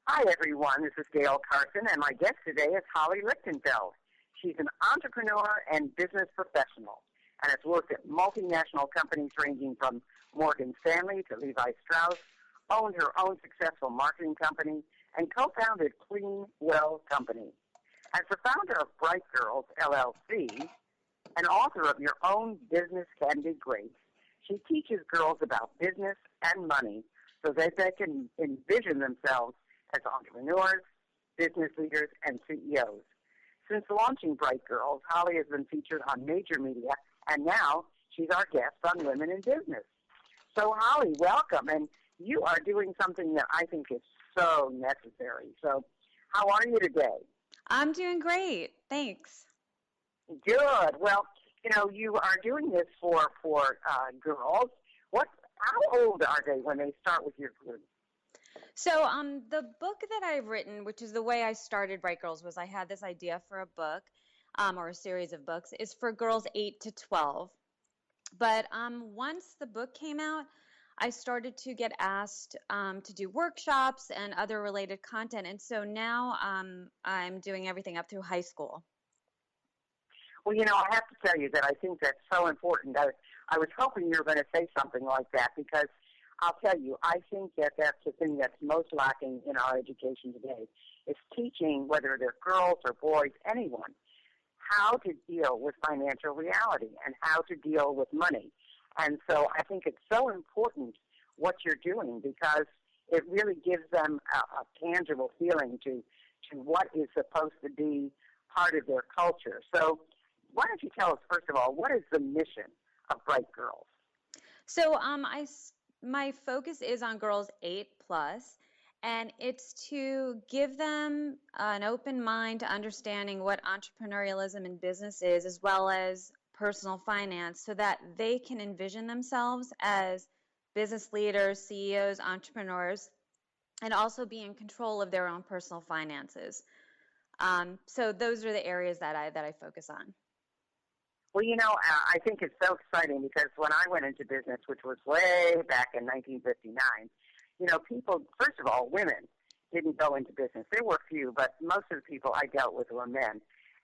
Hi, everyone. This is Gail Carson, and my guest today is Holly Lichtenfeld. She's an entrepreneur and business professional and has worked at multinational companies ranging from Morgan Stanley to Levi Strauss, owned her own successful marketing company, and co-founded Clean Well Company. As the founder of Bright Girls LLC, and author of Your Own Business Can Be Great, she teaches girls about business and money so that they can envision themselves as entrepreneurs, business leaders, and CEOs. Since launching Bright Girls, Holly has been featured on major media, and now she's our guest on Women in Business. So, Holly, welcome. And you are doing something that I think is so necessary. So, how are you today? I'm doing great. Thanks. Good. Well, you are doing this for girls. How old are they when they start with your group? So the book that I've written, which is the way I started Bright Girls, was I had this idea for a book or a series of books, is for girls 8 to 12. But once the book came out, I started to get asked to do workshops and other related content. And so now I'm doing everything up through high school. Well, I have to tell you that I think that's so important. I was hoping you were going to say something like that because I'll tell you, I think that that's the thing that's most lacking in our education today is teaching, whether they're girls or boys, anyone, how to deal with financial reality and how to deal with money. And so I think it's so important what you're doing because it really gives them a tangible feeling to what is supposed to be part of their culture. So why don't you tell us, first of all, what is the mission of Bright Girls? So my focus is on girls 8 plus, and it's to give them an open mind to understanding what entrepreneurialism in business is, as well as personal finance, so that they can envision themselves as business leaders, CEOs, entrepreneurs, and also be in control of their own personal finances. So those are the areas that I focus on. Well, I think it's so exciting because when I went into business, which was way back in 1959, people, first of all, women didn't go into business. There were few, but most of the people I dealt with were men.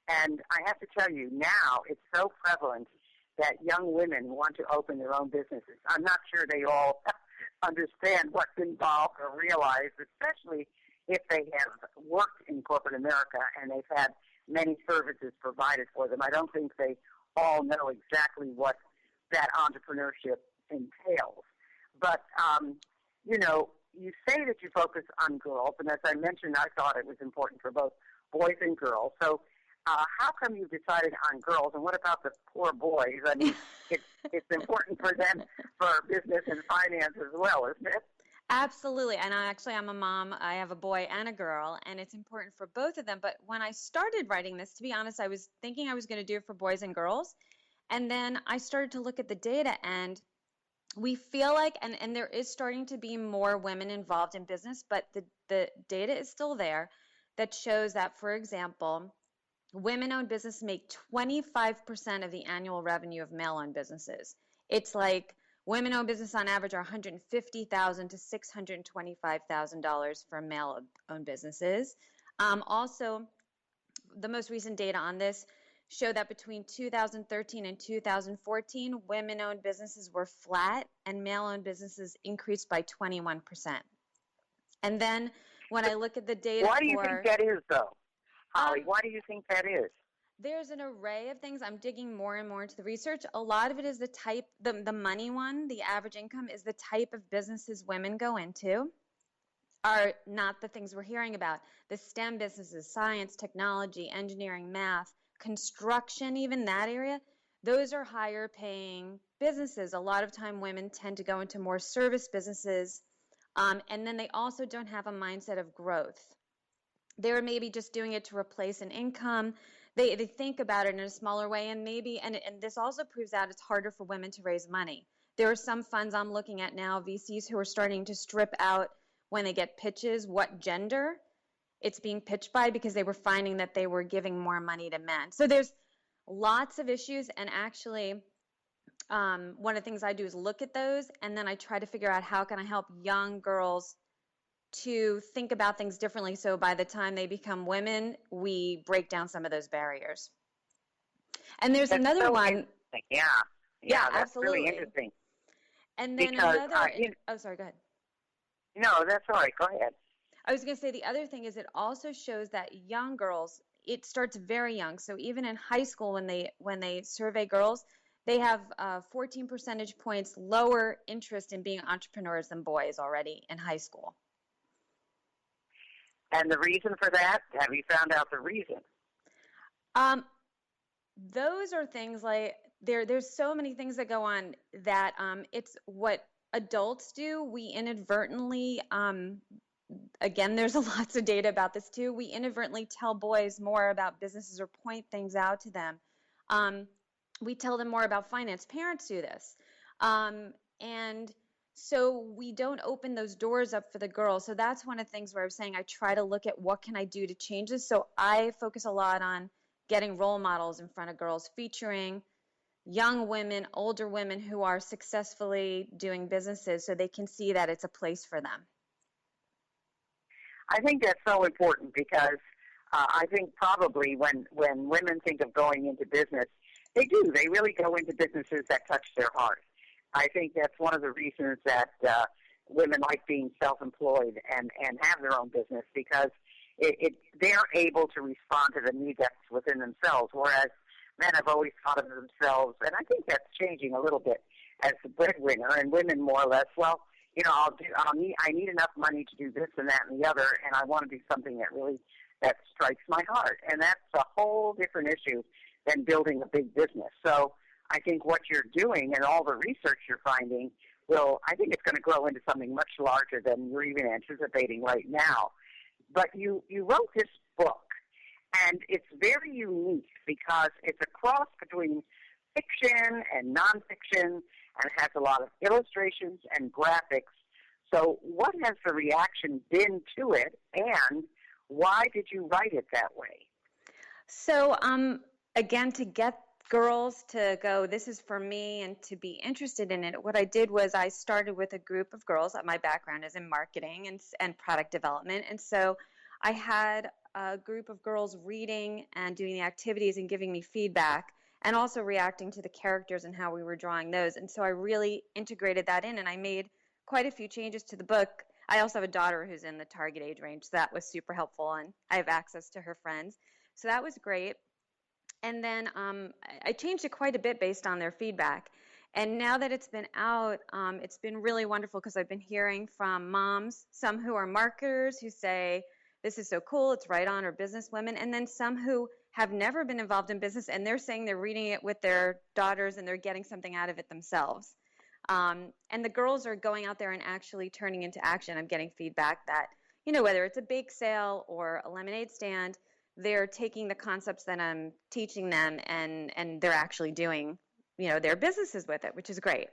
And I have to tell you, now it's so prevalent that young women want to open their own businesses. I'm not sure they all understand what's involved or realize, especially if they have worked in corporate America and they've had many services provided for them. I don't think they all know exactly what that entrepreneurship entails. But, you say that you focus on girls, and as I mentioned, I thought it was important for both boys and girls. So how come you decided on girls, and what about the poor boys? I mean, it's important for them for business and finance as well, isn't it? Absolutely. And I'm a mom. I have a boy and a girl, and it's important for both of them. But when I started writing this, to be honest, I was thinking I was going to do it for boys and girls. And then I started to look at the data, and we feel like, and there is starting to be more women involved in business, but the data is still there that shows that, for example, women-owned businesses make 25% of the annual revenue of male-owned businesses. It's like women-owned business on average are $150,000 to $625,000 for male-owned businesses. Also, the most recent data on this show that between 2013 and 2014, women-owned businesses were flat and male-owned businesses increased by 21%. And then when I look at the data Why do you think that is, though, Holly? Why do you think that is? There's an array of things. I'm digging more and more into the research. A lot of it is the type, the money one, the average income is the type of businesses women go into are not the things we're hearing about. The STEM businesses, science, technology, engineering, math, construction, even that area, those are higher paying businesses. A lot of time women tend to go into more service businesses, and then they also don't have a mindset of growth. They're maybe just doing it to replace an income. They think about it in a smaller way, and this also proves out it's harder for women to raise money. There are some funds I'm looking at now, VCs, who are starting to strip out when they get pitches what gender it's being pitched by because they were finding that they were giving more money to men. So there's lots of issues, and actually one of the things I do is look at those, and then I try to figure out how can I help young girls to think about things differently. So by the time they become women, we break down some of those barriers. And there's That's another so one. interesting. Yeah. Yeah, That's absolutely. really interesting. And then Because, another, oh, sorry, go ahead. no, that's all right. Go ahead. I was going to say the other thing is it also shows that young girls, it starts very young. So even in high school, when they survey girls, they have 14 percentage points lower interest in being entrepreneurs than boys already in high school. And the reason for that? Have you found out the reason? Those are things like there's so many things that go on that it's what adults do. We inadvertently, again, there's lots of data about this too. We inadvertently tell boys more about businesses or point things out to them. We tell them more about finance. Parents do this. And so we don't open those doors up for the girls. So that's one of the things where I was saying I try to look at what can I do to change this. So I focus a lot on getting role models in front of girls, featuring young women, older women who are successfully doing businesses so they can see that it's a place for them. I think that's so important because I think probably when women think of going into business, they do. They really go into businesses that touch their heart. I think that's one of the reasons that women like being self-employed and have their own business because they're able to respond to the need that's within themselves, whereas men have always thought of themselves, and I think that's changing a little bit as the breadwinner, and women more or less, well, you know, I need enough money to do this and that and the other, and I want to do something that strikes my heart, and that's a whole different issue than building a big business. So I think what you're doing and all the research you're finding I think it's going to grow into something much larger than you're even anticipating right now. But you wrote this book, and it's very unique because it's a cross between fiction and nonfiction, and it has a lot of illustrations and graphics. So what has the reaction been to it, and why did you write it that way? So, again, to get girls to go, this is for me, and to be interested in it, what I did was I started with a group of girls. My background is in marketing and product development. And so I had a group of girls reading and doing the activities and giving me feedback and also reacting to the characters and how we were drawing those. And so I really integrated that in, and I made quite a few changes to the book. I also have a daughter who's in the target age range, so that was super helpful, and I have access to her friends. So that was great. And then I changed it quite a bit based on their feedback. And now that it's been out, it's been really wonderful because I've been hearing from moms, some who are marketers who say, this is so cool, it's right on, or business women, and then some who have never been involved in business, and they're saying they're reading it with their daughters and they're getting something out of it themselves. And the girls are going out there and actually turning into action. I'm getting feedback that, you know, whether it's a bake sale or a lemonade stand, they're taking the concepts that I'm teaching them and they're actually doing, you know, their businesses with it, which is great.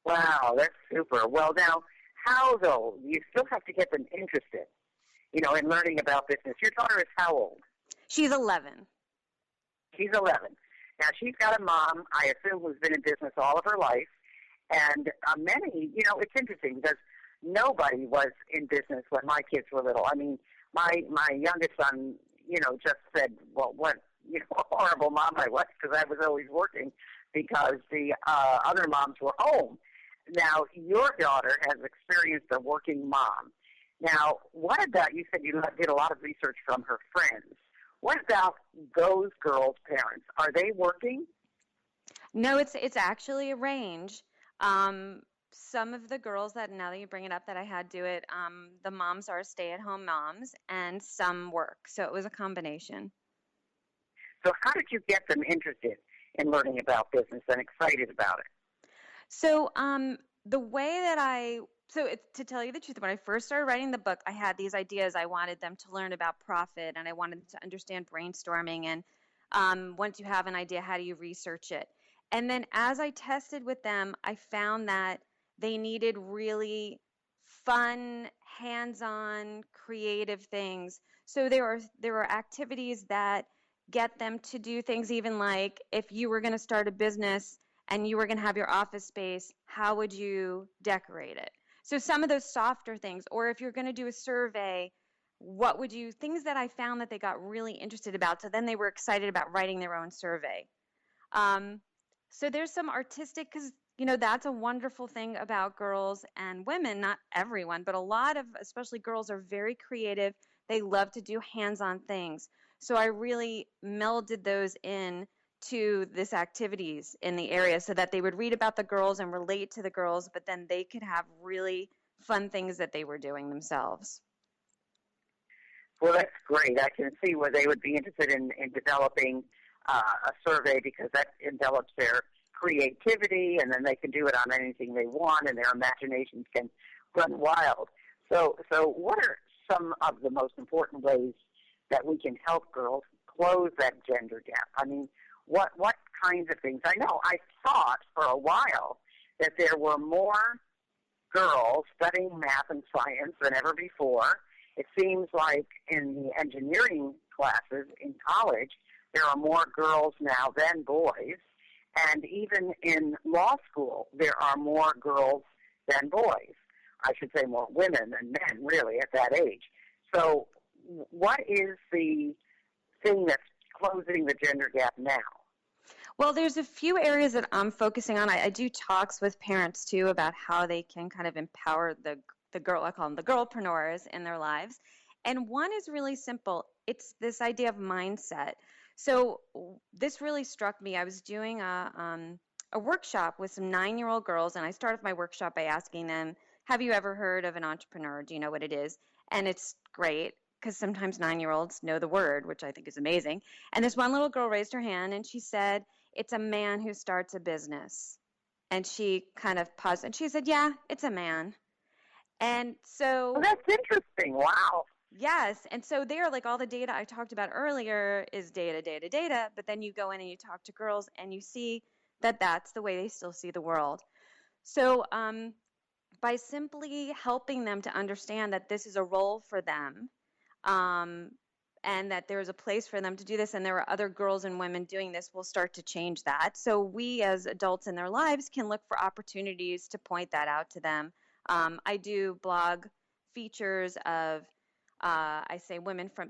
Wow, that's super. Well, now, how, though? You still have to get them interested, you know, in learning about business. Your daughter is how old? She's 11. She's 11. Now, she's got a mom, I assume, who's been in business all of her life. And many, you know, it's interesting because nobody was in business when my kids were little. I mean, my youngest son, you know, just said, well, what, you know, a horrible mom I was because I was always working because the other moms were home. Now, your daughter has experienced a working mom. Now, what about, you said you did a lot of research from her friends. What about those girls' parents? Are they working? No, it's actually a range. Some of the girls that, now that you bring it up, that I had do it, the moms are stay-at-home moms, and some work. So it was a combination. So how did you get them interested in learning about business and excited about it? So the way that to tell you the truth, when I first started writing the book, I had these ideas. I wanted them to learn about profit, and I wanted them to understand brainstorming. And once you have an idea, how do you research it? And then as I tested with them, I found that they needed really fun, hands-on, creative things. So there were activities that get them to do things, even like if you were going to start a business and you were going to have your office space, how would you decorate it? So some of those softer things, or if you're going to do a survey, what would you, things that I found that they got really interested about. So then they were excited about writing their own survey. Um, so there's some artistic, because, that's a wonderful thing about girls and women, not everyone, but a lot of, especially girls, are very creative. They love to do hands-on things. So I really melded those in to this activities in the area so that they would read about the girls and relate to the girls, but then they could have really fun things that they were doing themselves. Well, that's great. I can see where they would be interested in developing a survey, because that envelops their creativity, and then they can do it on anything they want, and their imaginations can run wild. So what are some of the most important ways that we can help girls close that gender gap? I mean, what kinds of things? I know I thought for a while that there were more girls studying math and science than ever before. It seems like in the engineering classes in college, there are more girls now than boys. And even in law school, there are more girls than boys. I should say more women than men, really, at that age. So what is the thing that's closing the gender gap now? Well, there's a few areas that I'm focusing on. I do talks with parents, too, about how they can kind of empower the girl, I call them the girlpreneurs in their lives. And one is really simple. It's this idea of mindset. So this really struck me. I was doing a workshop with some 9-year-old girls, and I started my workshop by asking them, have you ever heard of an entrepreneur? Do you know what it is? And it's great, because sometimes 9-year-olds know the word, which I think is amazing. And this one little girl raised her hand, and she said, it's a man who starts a business. And she kind of paused, and she said, yeah, it's a man. And so... Oh, that's interesting. Wow. Yes. And so there, like all the data I talked about earlier is data, but then you go in and you talk to girls and you see that that's the way they still see the world. So by simply helping them to understand that this is a role for them, and that there's a place for them to do this, and there are other girls and women doing this, will start to change that. So we as adults in their lives can look for opportunities to point that out to them. I do blog features of I say women from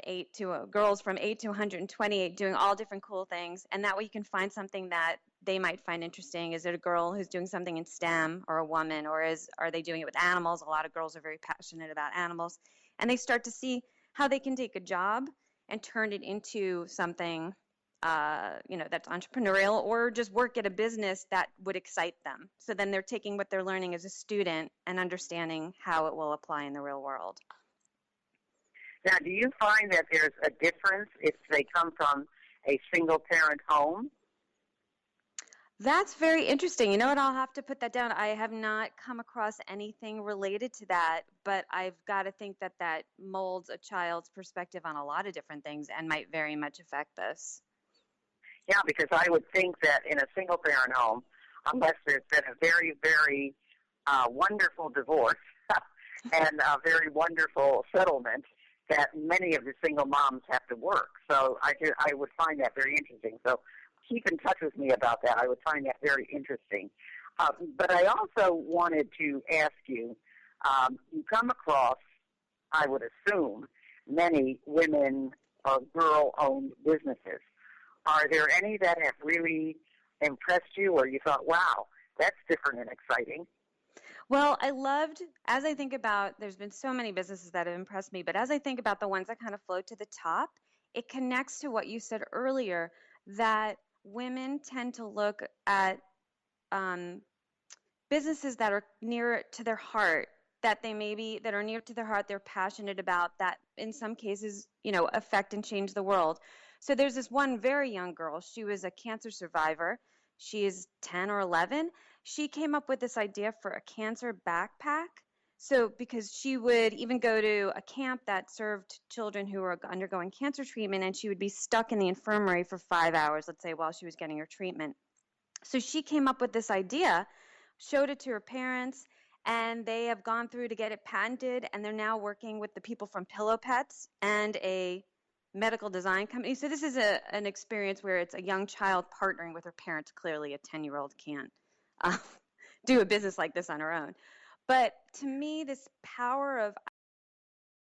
girls from 8 to 128 doing all different cool things. And that way you can find something that they might find interesting. Is it a girl who's doing something in STEM, or a woman, or are they doing it with animals? A lot of girls are very passionate about animals. And they start to see how they can take a job and turn it into something, that's entrepreneurial, or just work at a business that would excite them. So then they're taking what they're learning as a student and understanding how it will apply in the real world. Now, do you find that there's a difference if they come from a single-parent home? That's very interesting. You know what? I'll have to put that down. I have not come across anything related to that, but I've got to think that that molds a child's perspective on a lot of different things and might very much affect this. Yeah, because I would think that in a single-parent home, unless there's been a very, very wonderful divorce and a very wonderful settlement, that many of the single moms have to work. So I would find that very interesting. So keep in touch with me about that. I would find that very interesting. But I also wanted to ask you, you come across, I would assume, many women or girl-owned businesses. Are there any that have really impressed you, or you thought, wow, that's different and exciting? Well, I loved, as I think about, there's been so many businesses that have impressed me, but as I think about the ones that kind of float to the top, it connects to what you said earlier, that women tend to look at businesses that are near to their heart, that are near to their heart, they're passionate about, that in some cases, affect and change the world. So there's this one very young girl. She was a cancer survivor. She is 10 or 11. She came up with this idea for a cancer backpack. So because she would even go to a camp that served children who were undergoing cancer treatment, and she would be stuck in the infirmary for 5 hours, let's say, while she was getting her treatment. So she came up with this idea, showed it to her parents, and they have gone through to get it patented, and they're now working with the people from Pillow Pets and a medical design company. So this is an experience where it's a young child partnering with her parents. Clearly a 10-year-old can't do a business like this on her own. But to me, this power of